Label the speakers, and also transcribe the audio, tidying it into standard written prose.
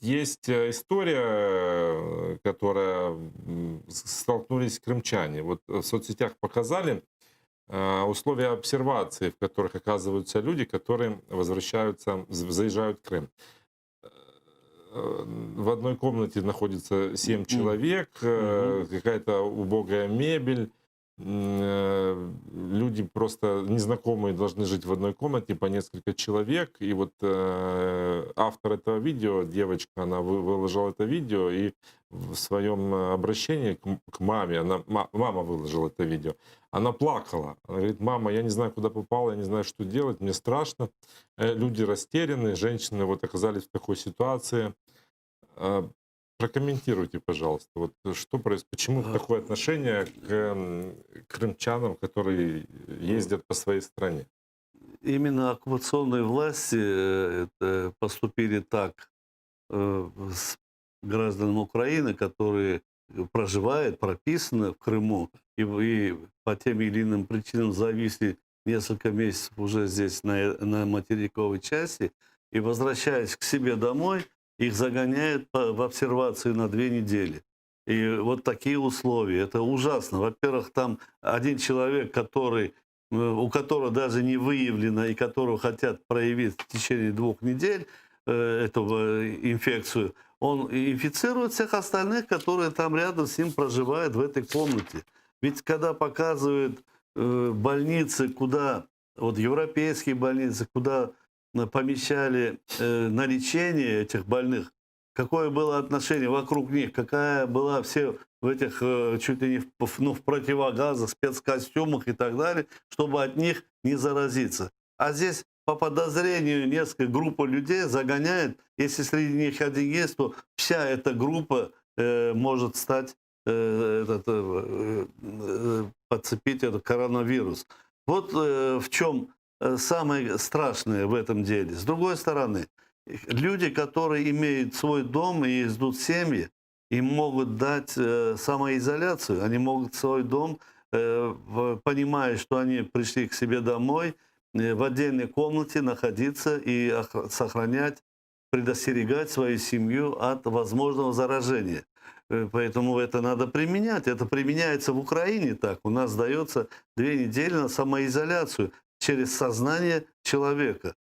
Speaker 1: есть история, которая столкнулись крымчане. Вот в соцсетях показали условия обсервации, в которых оказываются люди, которые возвращаются, заезжают в Крым. В одной комнате находится 7
Speaker 2: М,
Speaker 1: человек,
Speaker 2: мгм.
Speaker 1: какая-то убогая мебель. Люди просто незнакомые должны жить в одной комнате по несколько человек. И вот автор этого видео, девочка, она выложила это видео и в своем обращении к маме, мама выложила это видео, она плакала. Она говорит: мама, я не знаю, куда попала, я не знаю, что делать, мне страшно. Люди растеряны, женщины вот оказались в такой ситуации. А, Прокомментируйте, пожалуйста, вот почему
Speaker 2: А,
Speaker 1: такое отношение к крымчанам, которые ездят по своей стране?
Speaker 2: Именно оккупационные власти поступили так с гражданами Украины, которые проживают, прописаны в Крыму и по тем или иным причинам зависли несколько месяцев уже здесь, на материковой части, и возвращаясь к себе домой, их загоняют в обсервацию на 2 недели. И вот такие условия. Это ужасно. Во-первых, там один человек, у которого даже не выявлено и которого хотят проявить в течение 2 недель, эту инфекцию, он инфицирует всех остальных, которые там рядом с ним проживают в этой комнате. Ведь когда показывают больницы, куда, вот европейские больницы, куда помещали на лечение этих больных, какое было отношение вокруг них, какая была все в этих чуть ли не в противогазах, спецкостюмах и так далее, чтобы от них не заразиться. А здесь по подозрению несколько группа людей загоняет. Если среди них один есть, то вся эта группа может стать, подцепить этот коронавирус. Вот в чем самое страшное в этом деле. С другой стороны, люди, которые имеют свой дом и ждут семьи, им могут дать самоизоляцию. Они могут свой дом, понимая, что они пришли к себе домой, в отдельной комнате находиться и сохранять, предостерегать свою семью от возможного заражения. Поэтому это надо применять. Это применяется в Украине так. У нас дается 2 недели на самоизоляцию через сознание человека.